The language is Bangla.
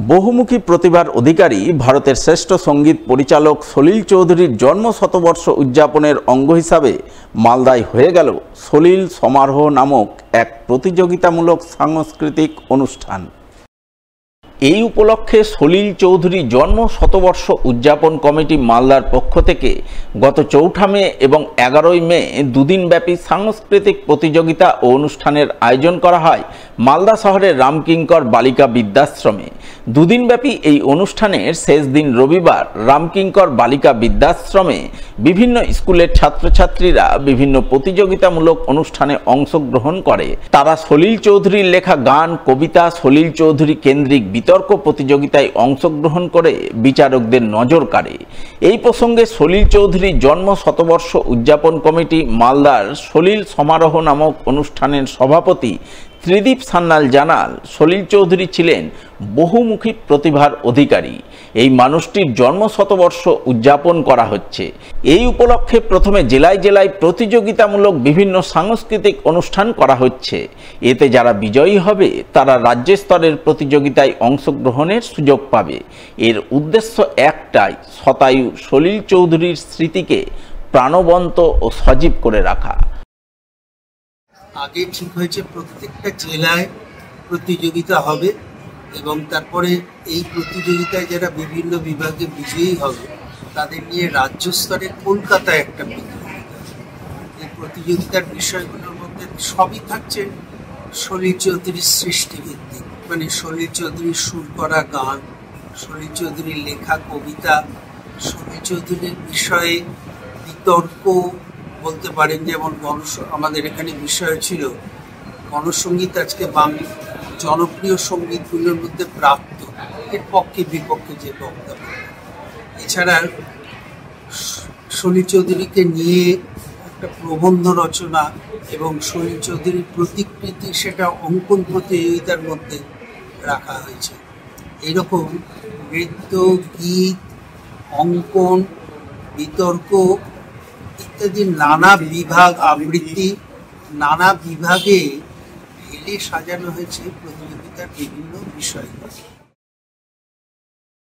বহুমুখী প্রতিভার অধিকারী ভারতের শ্রেষ্ঠ সঙ্গীত পরিচালক সলিল চৌধুরীর জন্ম শতবর্ষ উদযাপনের অঙ্গ হিসাবে মালদায় হয়ে গেল সলিল সমারোহ নামক এক প্রতিযোগিতামূলক সাংস্কৃতিক অনুষ্ঠান। এই উপলক্ষে সলিল চৌধুরী জন্ম শতবর্ষ উদযাপন কমিটি মালদার পক্ষ থেকে গত ৪ঠা মে এবং ১১ই মে দুদিনব্যাপী সাংস্কৃতিক প্রতিযোগিতা ও অনুষ্ঠানের আয়োজন করা হয় মালদা শহরের রামকিঙ্কর বালিকা বিদ্যাশ্রমে। দুদিনব্যাপী এই অনুষ্ঠানের শেষ দিন রবিবার রামকিঙ্কর বালিকা বিদ্যাশ্রমে বিভিন্ন স্কুলের ছাত্রছাত্রীরা বিভিন্ন প্রতিযোগিতামূলক অনুষ্ঠানে অংশগ্রহণ করে। তারা সলিল চৌধুরীর লেখা গান, কবিতা, সলিল চৌধুরী কেন্দ্রিক বিতর্ক প্রতিযোগিতায় অংশগ্রহণ করে বিচারকদের নজর কাড়ে। এই প্রসঙ্গে সলিল চৌধুরীর জন্ম শতবর্ষ উদযাপন কমিটি মালদার সলিল সমারোহ নামক অনুষ্ঠানের সভাপতি ত্রিদীপ সান্যাল জানান, সলিল চৌধুরী ছিলেন বহুমুখী প্রতিভার অধিকারী। এই মানুষটির জন্ম শতবর্ষ উদযাপন করা হচ্ছে। এই উপলক্ষে প্রথমে জেলায় জেলায় প্রতিযোগিতামূলক বিভিন্ন সাংস্কৃতিক অনুষ্ঠান করা হচ্ছে। এতে যারা বিজয়ী হবে তারা রাজ্য স্তরের প্রতিযোগিতায় অংশগ্রহণের সুযোগ পাবে। এর উদ্দেশ্য একটাই, শতায়ু সলিল চৌধুরীর স্মৃতিকে প্রাণবন্ত ও সজীব করে রাখা। আগে ঠিক হয়েছে প্রত্যেকটা জেলায় প্রতিযোগিতা হবে এবং তারপরে এই প্রতিযোগিতায় যারা বিভিন্ন বিভাগে বিজয়ী হবে তাদের নিয়ে রাজ্য স্তরে কলকাতায় একটা প্রতিযোগিতা। এই প্রতিযোগিতার বিষয়গুলোর মধ্যে সবই থাকছে সলিল চৌধুরীর সৃষ্টিভিত্তিক, মানে সলিল চৌধুরীর সুর করা গান, সলিল চৌধুরীর লেখা কবিতা, সলিল চৌধুরীর বিষয়ে বিতর্ক বলতে পারেন। যেমন আমাদের এখানে বিষয় ছিল গণসঙ্গীত আজকে বাংলা জনপ্রিয় সঙ্গীতগুলোর মধ্যে প্রাপ্ত, এর পক্ষে বিপক্ষে যে বক্তব্য। এছাড়া সলিল চৌধুরীকে নিয়ে একটা প্রবন্ধ রচনা এবং সলিল চৌধুরীর প্রতিকৃতি সেটা অঙ্কন প্রতিযোগিতার মধ্যে রাখা হয়েছে। এইরকম নৃত্য, গীত, অঙ্কন, বিতর্ক ইত্যাদি নানা বিভাগ, আবৃত্তি, নানা বিভাগে ঢেলে সাজানো হয়েছে প্রতিযোগিতার বিভিন্ন বিষয়।